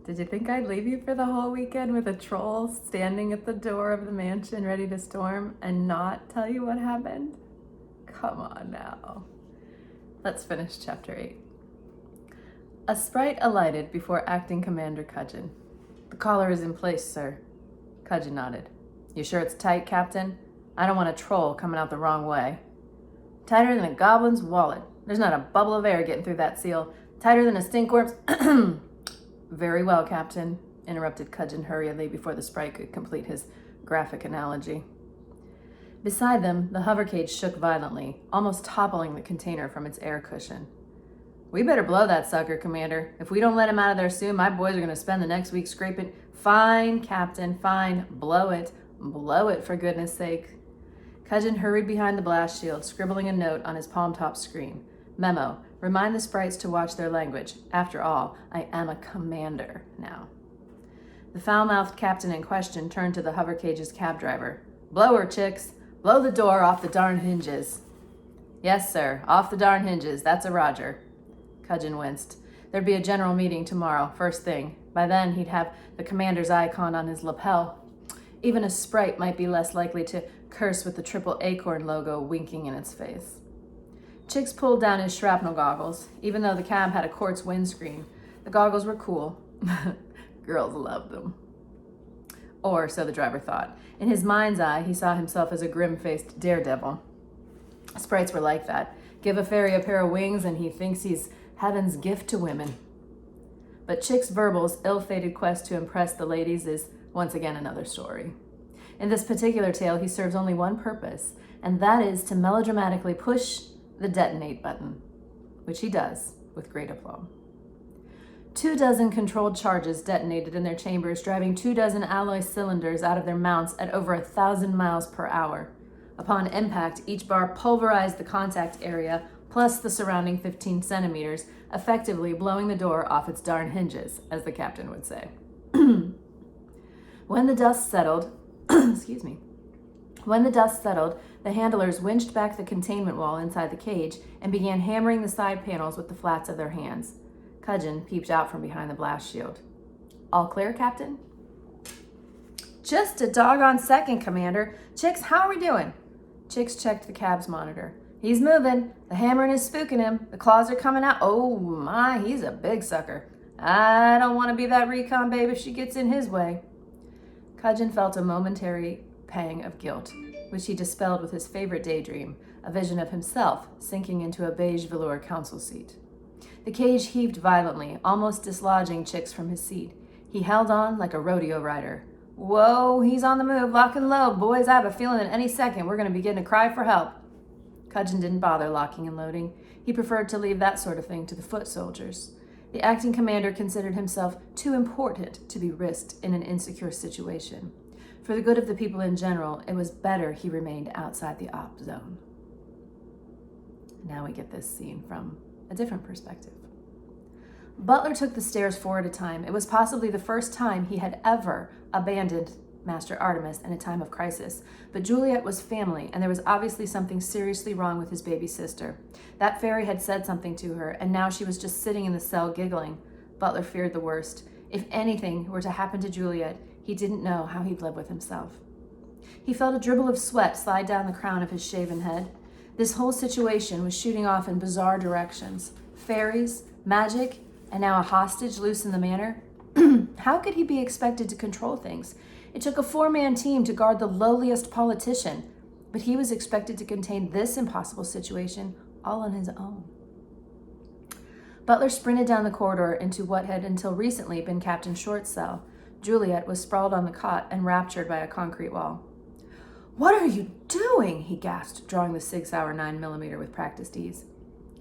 Did you think I'd leave you for the whole weekend with a troll standing at the door of the mansion ready to storm and not tell you what happened? Come on now. Let's finish chapter 8. A sprite alighted before Acting Commander Cudgeon. The collar is in place, sir. Cudgeon nodded. You sure it's tight, Captain? I don't want a troll coming out the wrong way. Tighter than a goblin's wallet. There's not a bubble of air getting through that seal. Tighter than a stinkworm's... Very well, Captain, interrupted Cudgeon hurriedly before the sprite could complete his graphic analogy. Beside them, the hover cage shook violently, almost toppling the container from its air cushion. We better blow that sucker, Commander. If we don't let him out of there soon, my boys are going to spend the next week scraping... Fine, Captain, fine. Blow it. Blow it, for goodness sake. Cudgeon hurried behind the blast shield, scribbling a note on his palm-top screen. Memo. Remind the sprites to watch their language. After all, I am a commander now. The foul-mouthed captain in question turned to the hover cage's cab driver. Blow her, chicks. Blow the door off the darn hinges. Yes, sir. Off the darn hinges. That's a Roger. Cudgeon winced. There'd be a general meeting tomorrow, first thing. By then, he'd have the commander's icon on his lapel. Even a sprite might be less likely to curse with the triple acorn logo winking in its face. Chicks pulled down his shrapnel goggles. Even though the cab had a quartz windscreen, the goggles were cool. Girls loved them. Or so the driver thought. In his mind's eye, he saw himself as a grim-faced daredevil. Sprites were like that. Give a fairy a pair of wings and he thinks he's heaven's gift to women. But Chick's Verbal's ill-fated quest to impress the ladies is once again another story. In this particular tale, he serves only one purpose, and that is to melodramatically push the detonate button, which he does with great aplomb. 24 controlled charges detonated in their chambers, driving 24 alloy cylinders out of their mounts at over 1,000 miles per hour. Upon impact, each bar pulverized the contact area, plus the surrounding 15 centimeters, effectively blowing the door off its darn hinges, as the captain would say. When the dust settled, the handlers winched back the containment wall inside the cage and began hammering the side panels with the flats of their hands. Cudgeon peeped out from behind the blast shield. All clear, Captain? Just a doggone second, Commander. Chicks, how are we doing? Chicks checked the cab's monitor. He's moving. The hammering is spooking him. The claws are coming out. Oh my, he's a big sucker. I don't want to be that recon babe if she gets in his way. Cudgeon felt a momentary pang of guilt, which he dispelled with his favorite daydream, a vision of himself sinking into a beige velour council seat. The cage heaved violently, almost dislodging Chicks from his seat. He held on like a rodeo rider. Whoa, he's on the move, lock and load. Boys, I have a feeling that any second we're going to begin to cry for help. Cudgeon didn't bother locking and loading. He preferred to leave that sort of thing to the foot soldiers. The acting commander considered himself too important to be risked in an insecure situation. For the good of the people in general, it was better he remained outside the op zone. Now we get this scene from a different perspective. Butler took the stairs 4 at a time. It was possibly the first time he had ever abandoned Master Artemis in a time of crisis. But Juliet was family, and there was obviously something seriously wrong with his baby sister. That fairy had said something to her, and now she was just sitting in the cell giggling. Butler feared the worst. If anything were to happen to Juliet, he didn't know how he'd live with himself. He felt a dribble of sweat slide down the crown of his shaven head. This whole situation was shooting off in bizarre directions. Fairies, magic, and now a hostage loose in the manor. How could he be expected to control things? It took a 4-man team to guard the lowliest politician, but he was expected to contain this impossible situation all on his own. Butler sprinted down the corridor into what had until recently been Captain Short's cell. Juliet was sprawled on the cot, enraptured by a concrete wall. What are you doing? He gasped, drawing the Sig Sauer 9mm with practiced ease.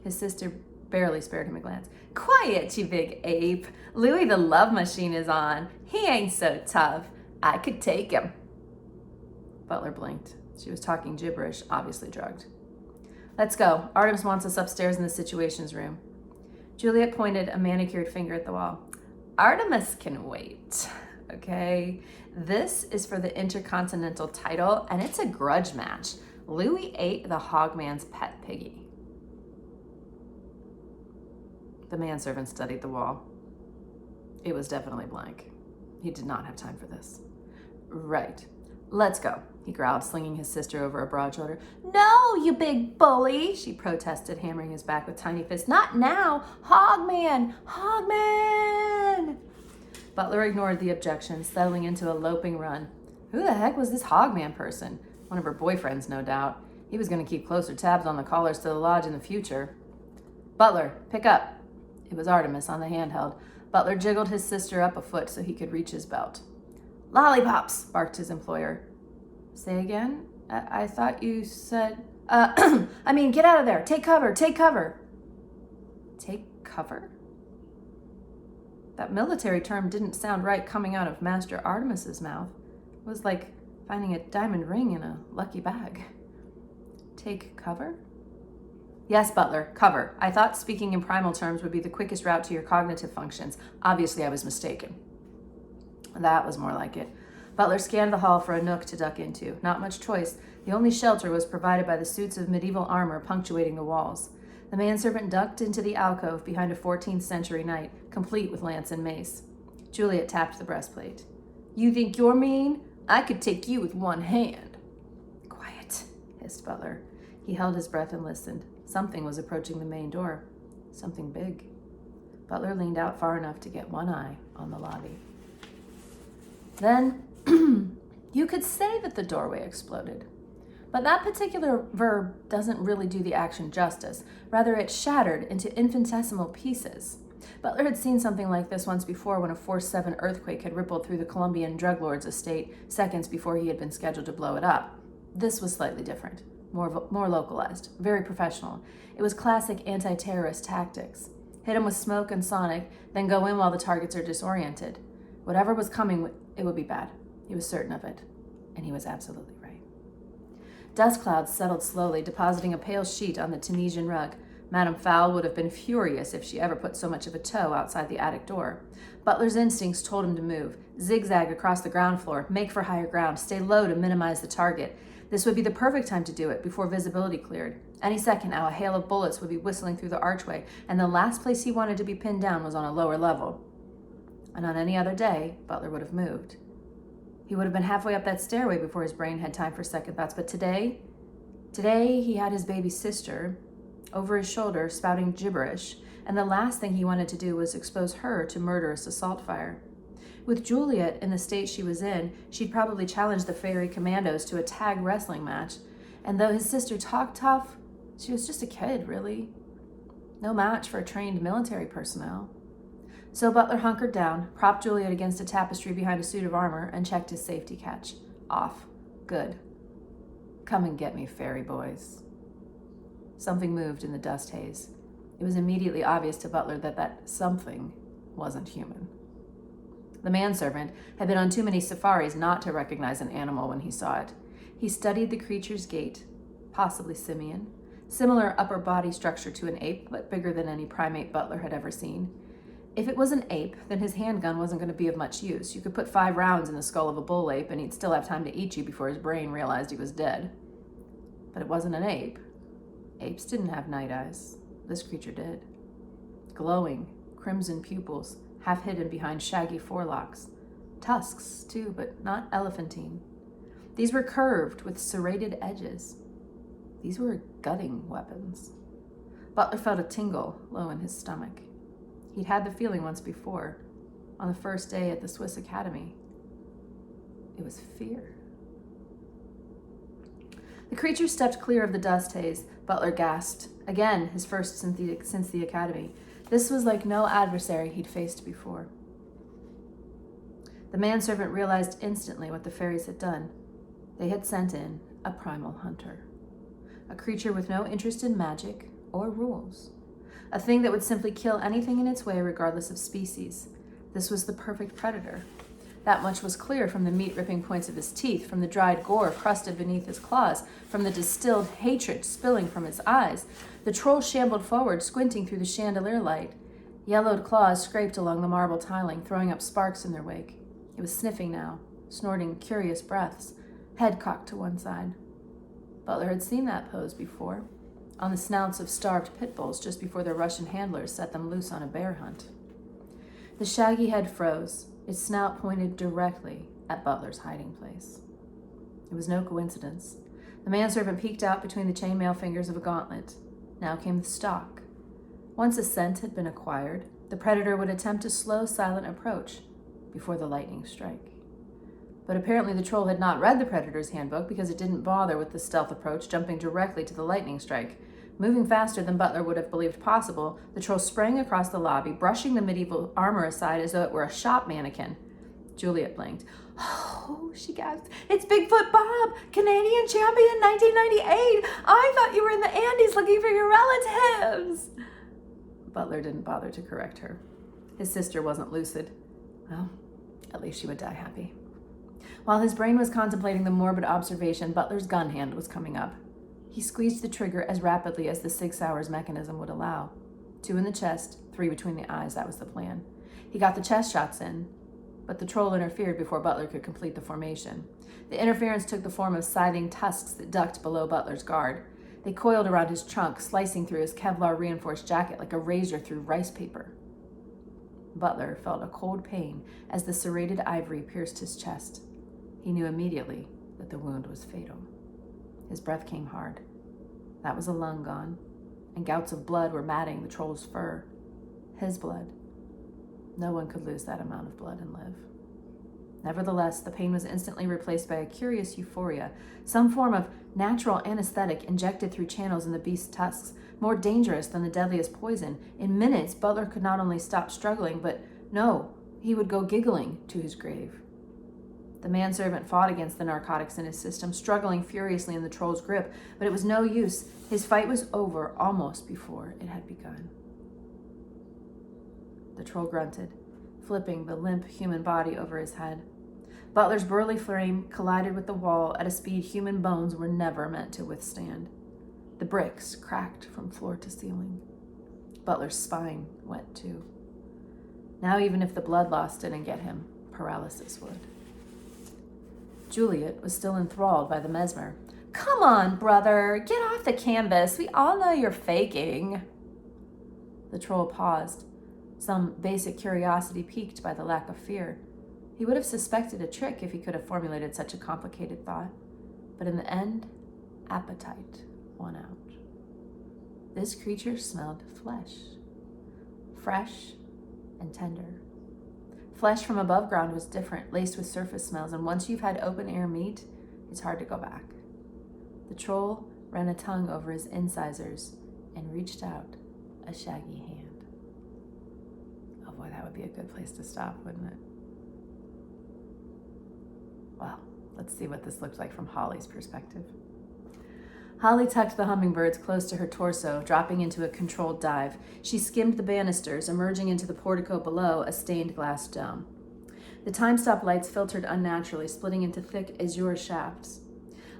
His sister barely spared him a glance. Quiet, you big ape. Louis the love machine is on. He ain't so tough. I could take him. Butler blinked. She was talking gibberish, obviously drugged. Let's go. Artemis wants us upstairs in the situations room. Juliet pointed a manicured finger at the wall. Artemis can wait, okay? This is for the Intercontinental title, and it's a grudge match. Louis ate the Hogman's pet piggy. The manservant studied the wall. It was definitely blank. He did not have time for this. Right. Let's go, he growled, slinging his sister over a broad shoulder. No, you big bully, she protested, hammering his back with tiny fists. Not now! Hogman! Hogman! Butler ignored the objections, settling into a loping run. Who the heck was this Hogman person? One of her boyfriends, no doubt. He was going to keep closer tabs on the callers to the lodge in the future. Butler, pick up. It was Artemis on the handheld. Butler jiggled his sister up a foot so he could reach his belt. Lollipops, barked his employer. Say again? I thought you said... I mean, get out of there. Take cover. Take cover. Take cover? That military term didn't sound right coming out of Master Artemis's mouth. It was like finding a diamond ring in a lucky bag. Take cover? Yes, Butler, cover. I thought speaking in primal terms would be the quickest route to your cognitive functions. Obviously, I was mistaken. That was more like it. Butler scanned the hall for a nook to duck into. Not much choice. The only shelter was provided by the suits of medieval armor punctuating the walls. The manservant ducked into the alcove behind a 14th century knight, complete with lance and mace. Juliet tapped the breastplate. You think you're mean? I could take you with one hand. Quiet, hissed Butler. He held his breath and listened. Something was approaching the main door. Something big. Butler leaned out far enough to get one eye on the lobby. Then, you could say that the doorway exploded. But that particular verb doesn't really do the action justice. Rather, it shattered into infinitesimal pieces. Butler had seen something like this once before when a Force 7 earthquake had rippled through the Colombian drug lord's estate seconds before he had been scheduled to blow it up. This was slightly different. More localized, very professional. It was classic anti-terrorist tactics. Hit them with smoke and sonic, then go in while the targets are disoriented. Whatever was coming, it would be bad. He was certain of it. And he was absolutely right. Dust clouds settled slowly, depositing a pale sheet on the Tunisian rug. Madame Fowl would have been furious if she ever put so much of a toe outside the attic door. Butler's instincts told him to move, zigzag across the ground floor, make for higher ground, stay low to minimize the target. This would be the perfect time to do it before visibility cleared. Any second now, a hail of bullets would be whistling through the archway, and the last place he wanted to be pinned down was on a lower level. And on any other day, Butler would have moved. He would have been halfway up that stairway before his brain had time for second thoughts. But today he had his baby sister over his shoulder spouting gibberish, and the last thing he wanted to do was expose her to murderous assault fire. With Juliet in the state she was in, she'd probably challenge the fairy commandos to a tag wrestling match. And though his sister talked tough, she was just a kid, really. No match for trained military personnel. So Butler hunkered down, propped Juliet against a tapestry behind a suit of armor, and checked his safety catch. Off. Good. Come and get me, fairy boys. Something moved in the dust haze. It was immediately obvious to Butler that something wasn't human. The manservant had been on too many safaris not to recognize an animal when he saw it. He studied the creature's gait, possibly simian, similar upper body structure to an ape, but bigger than any primate Butler had ever seen. If it was an ape, then his handgun wasn't going to be of much use. You could put 5 rounds in the skull of a bull ape, and he'd still have time to eat you before his brain realized he was dead. But it wasn't an ape. Apes didn't have night eyes. This creature did. Glowing, crimson pupils, half hidden behind shaggy forelocks. Tusks, too, but not elephantine. These were curved with serrated edges. These were gutting weapons. Butler felt a tingle low in his stomach. He'd had the feeling once before, on the first day at the Swiss Academy. It was fear. The creature stepped clear of the dust haze. Butler gasped. Again, his first since the academy. This was like no adversary he'd faced before. The manservant realized instantly what the fairies had done. They had sent in a primal hunter. A creature with no interest in magic or rules. A thing that would simply kill anything in its way regardless of species. This was the perfect predator. That much was clear from the meat-ripping points of his teeth, from the dried gore crusted beneath his claws, from the distilled hatred spilling from his eyes. The troll shambled forward, squinting through the chandelier light. Yellowed claws scraped along the marble tiling, throwing up sparks in their wake. It was sniffing now, snorting curious breaths, head cocked to one side. Butler had seen that pose before, on the snouts of starved pit bulls just before their Russian handlers set them loose on a bear hunt. The shaggy head froze, its snout pointed directly at Butler's hiding place. It was no coincidence. The manservant peeked out between the chainmail fingers of a gauntlet. Now came the stalk. Once a scent had been acquired, the predator would attempt a slow, silent approach before the lightning strike. But apparently the troll had not read the predator's handbook because it didn't bother with the stealth approach, jumping directly to the lightning strike. Moving faster than Butler would have believed possible, the troll sprang across the lobby, brushing the medieval armor aside as though it were a shop mannequin. Juliet blinked. "Oh," she gasped. "It's Bigfoot Bob, Canadian champion 1998. I thought you were in the Andes looking for your relatives." Butler didn't bother to correct her. His sister wasn't lucid. Well, at least she would die happy. While his brain was contemplating the morbid observation, Butler's gun hand was coming up. He squeezed the trigger as rapidly as the Sig Sauer's mechanism would allow. 2 in the chest, 3 between the eyes, that was the plan. He got the chest shots in, but the troll interfered before Butler could complete the formation. The interference took the form of scything tusks that ducked below Butler's guard. They coiled around his trunk, slicing through his Kevlar-reinforced jacket like a razor through rice paper. Butler felt a cold pain as the serrated ivory pierced his chest. He knew immediately that the wound was fatal. His breath came hard. That was a lung gone, and gouts of blood were matting the troll's fur. His blood. No one could lose that amount of blood and live. Nevertheless, the pain was instantly replaced by a curious euphoria, some form of natural anesthetic injected through channels in the beast's tusks, more dangerous than the deadliest poison. In minutes, Butler could not only stop struggling, but no, he would go giggling to his grave. The manservant fought against the narcotics in his system, struggling furiously in the troll's grip, but it was no use. His fight was over almost before it had begun. The troll grunted, flipping the limp human body over his head. Butler's burly frame collided with the wall at a speed human bones were never meant to withstand. The bricks cracked from floor to ceiling. Butler's spine went too. Now even if the blood loss didn't get him, paralysis would. Juliet was still enthralled by the mesmer. "Come on, brother, get off the canvas. We all know you're faking." The troll paused, some basic curiosity piqued by the lack of fear. He would have suspected a trick if he could have formulated such a complicated thought. But in the end, appetite won out. This creature smelled flesh, fresh and tender. Flesh from above ground was different, laced with surface smells, and once you've had open-air meat, it's hard to go back. The troll ran a tongue over his incisors and reached out a shaggy hand. Oh boy, that would be a good place to stop, wouldn't it? Well, let's see what this looked like from Holly's perspective. Holly tucked the hummingbirds close to her torso, dropping into a controlled dive. She skimmed the banisters, emerging into the portico below, a stained glass dome. The time-stop lights filtered unnaturally, splitting into thick azure shafts.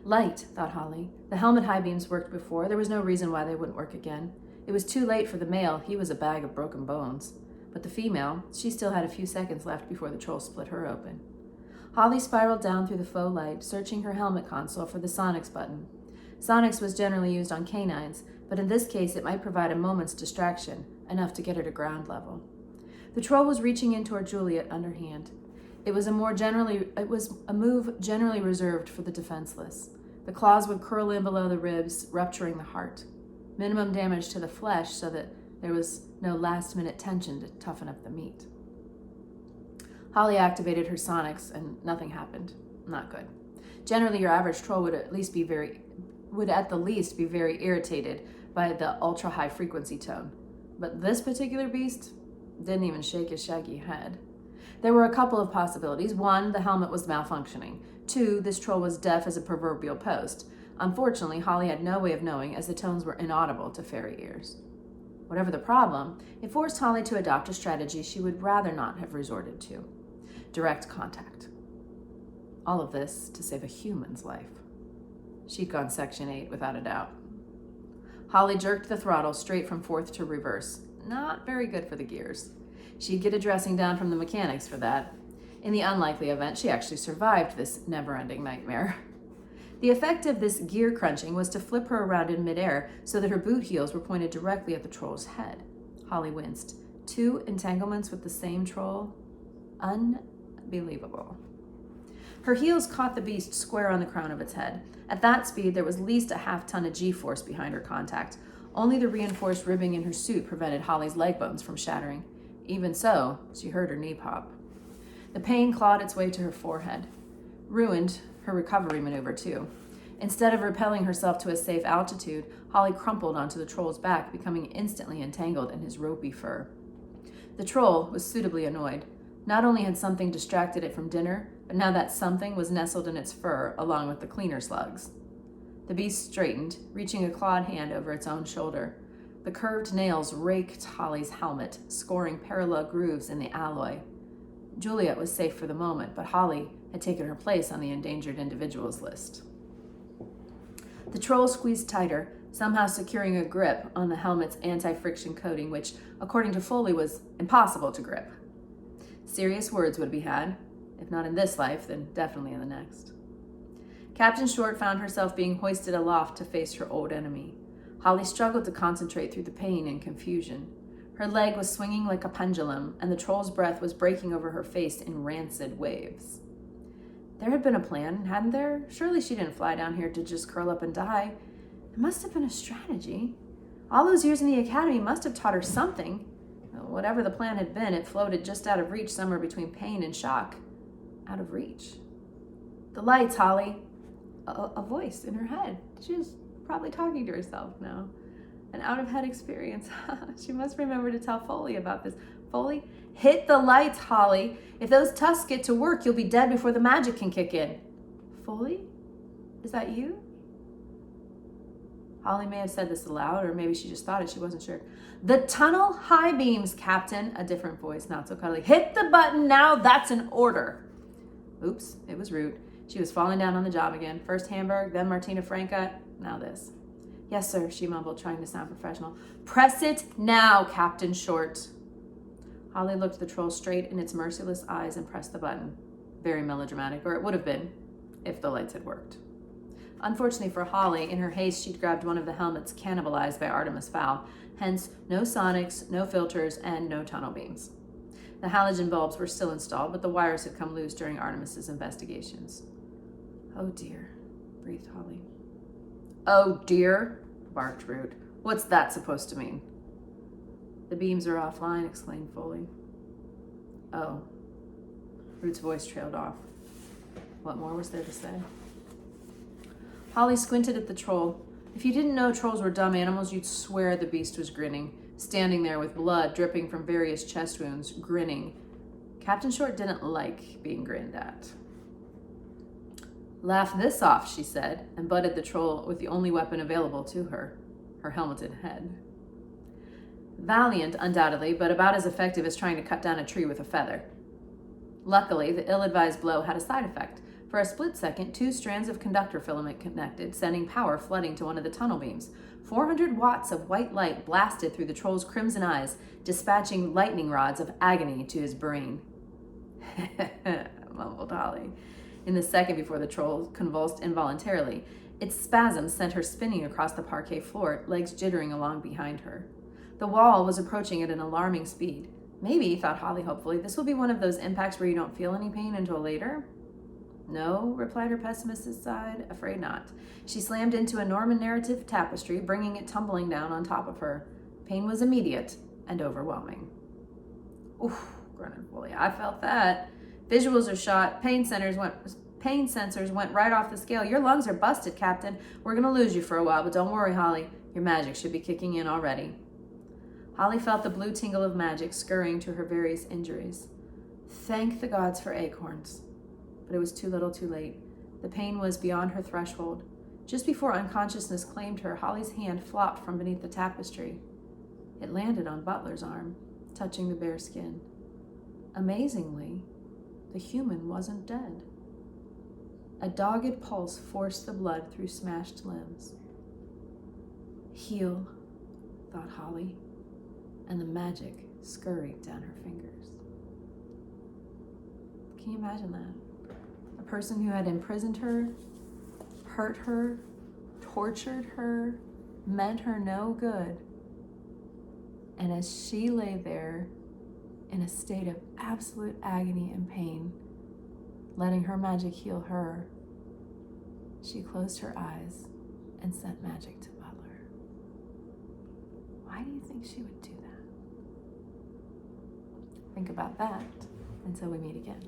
Light, thought Holly. The helmet high beams worked before. There was no reason why they wouldn't work again. It was too late for the male. He was a bag of broken bones. But the female, she still had a few seconds left before the troll split her open. Holly spiraled down through the faux light, searching her helmet console for the Sonics button. Sonics was generally used on canines, but in this case it might provide a moment's distraction, enough to get her to ground level. The troll was reaching in toward Juliet underhand. It was a move generally reserved for the defenseless. The claws would curl in below the ribs, rupturing the heart. Minimum damage to the flesh so that there was no last-minute tension to toughen up the meat. Holly activated her Sonics and nothing happened. Not good. Generally, your average troll would at the least be very irritated by the ultra-high frequency tone. But this particular beast didn't even shake his shaggy head. There were a couple of possibilities. 1, the helmet was malfunctioning. 2, this troll was deaf as a proverbial post. Unfortunately, Holly had no way of knowing, as the tones were inaudible to fairy ears. Whatever the problem, it forced Holly to adopt a strategy she would rather not have resorted to: direct contact. All of this to save a human's life. She'd gone Section 8 without a doubt. Holly jerked the throttle straight from fourth to reverse. Not very good for the gears. She'd get a dressing down from the mechanics for that. In the unlikely event she actually survived this never-ending nightmare. The effect of this gear crunching was to flip her around in midair so that her boot heels were pointed directly at the troll's head. Holly winced. 2 entanglements with the same troll? Unbelievable. Her heels caught the beast square on the crown of its head. At that speed, there was at least a half-ton of G-force behind her contact. Only the reinforced ribbing in her suit prevented Holly's leg bones from shattering. Even so, she heard her knee pop. The pain clawed its way to her forehead. Ruined her recovery maneuver, too. Instead of repelling herself to a safe altitude, Holly crumpled onto the troll's back, becoming instantly entangled in his ropey fur. The troll was suitably annoyed. Not only had something distracted it from dinner, but now that something was nestled in its fur along with the cleaner slugs. The beast straightened, reaching a clawed hand over its own shoulder. The curved nails raked Holly's helmet, scoring parallel grooves in the alloy. Juliet was safe for the moment, but Holly had taken her place on the endangered individuals list. The troll squeezed tighter, somehow securing a grip on the helmet's anti-friction coating, which, according to Foley, was impossible to grip. Serious words would be had, if not in this life, then definitely in the next. Captain Short found herself being hoisted aloft to face her old enemy. Holly struggled to concentrate through the pain and confusion. Her leg was swinging like a pendulum, and the troll's breath was breaking over her face in rancid waves. There had been a plan, hadn't there? Surely she didn't fly down here to just curl up and die. It must have been a strategy. All those years in the academy must have taught her something. Whatever the plan had been, it floated just out of reach, somewhere between pain and shock. Out of reach. The lights, Holly. A voice in her head. She was probably talking to herself now. An out-of-head experience. She must remember to tell Foley about this. Foley, hit the lights, Holly. If those tusks get to work, you'll be dead before the magic can kick in. Foley? Is that you? Holly may have said this aloud, or maybe she just thought it. She wasn't sure. The tunnel high beams, Captain. A different voice, not so cuddly. Hit the button now. That's an order. Oops, it was rude. She was falling down on the job again. First Hamburg, then Martina Franca, now this. Yes, sir, she mumbled, trying to sound professional. Press it now, Captain Short. Holly looked the troll straight in its merciless eyes and pressed the button. Very melodramatic, or it would have been, if the lights had worked. Unfortunately for Holly, in her haste, she'd grabbed one of the helmets cannibalized by Artemis Fowl. Hence, no sonics, no filters, and no tunnel beams. The halogen bulbs were still installed, but the wires had come loose during Artemis's investigations. Oh dear, breathed Holly. Oh dear, barked Root. What's that supposed to mean? The beams are offline, exclaimed Foley. Oh. Root's voice trailed off. What more was there to say? Holly squinted at the troll. If you didn't know trolls were dumb animals, you'd swear the beast was grinning, standing there with blood dripping from various chest wounds, grinning. Captain Short didn't like being grinned at. Laugh this off, she said, and butted the troll with the only weapon available to her, her helmeted head. Valiant, undoubtedly, but about as effective as trying to cut down a tree with a feather. Luckily, the ill-advised blow had a side effect. For a split second, 2 strands of conductor filament connected, sending power flooding to one of the tunnel beams. 400 watts of white light blasted through the troll's crimson eyes, dispatching lightning rods of agony to his brain. Mumbled Holly. In the second before the troll convulsed involuntarily, its spasms sent her spinning across the parquet floor, legs jittering along behind her. The wall was approaching at an alarming speed. Maybe, thought Holly hopefully, this will be one of those impacts where you don't feel any pain until later. No, replied her pessimistic side, afraid not. She slammed into a Norman narrative tapestry, bringing it tumbling down on top of her. Pain was immediate and overwhelming. Oof, grunted Foley. I felt that. Visuals are shot. Pain sensors went right off the scale. Your lungs are busted, Captain. We're going to lose you for a while, but don't worry, Holly. Your magic should be kicking in already. Holly felt the blue tingle of magic scurrying to her various injuries. Thank the gods for acorns. But it was too little too late. The pain was beyond her threshold. Just before unconsciousness claimed her, Holly's hand flopped from beneath the tapestry. It landed on Butler's arm, touching the bare skin. Amazingly, the human wasn't dead. A dogged pulse forced the blood through smashed limbs. Heal, thought Holly, and the magic scurried down her fingers. Can you imagine that? A person who had imprisoned her, hurt her, tortured her, meant her no good. And as she lay there, in a state of absolute agony and pain, letting her magic heal her, she closed her eyes and sent magic to Butler. Why do you think she would do that? Think about that until we meet again.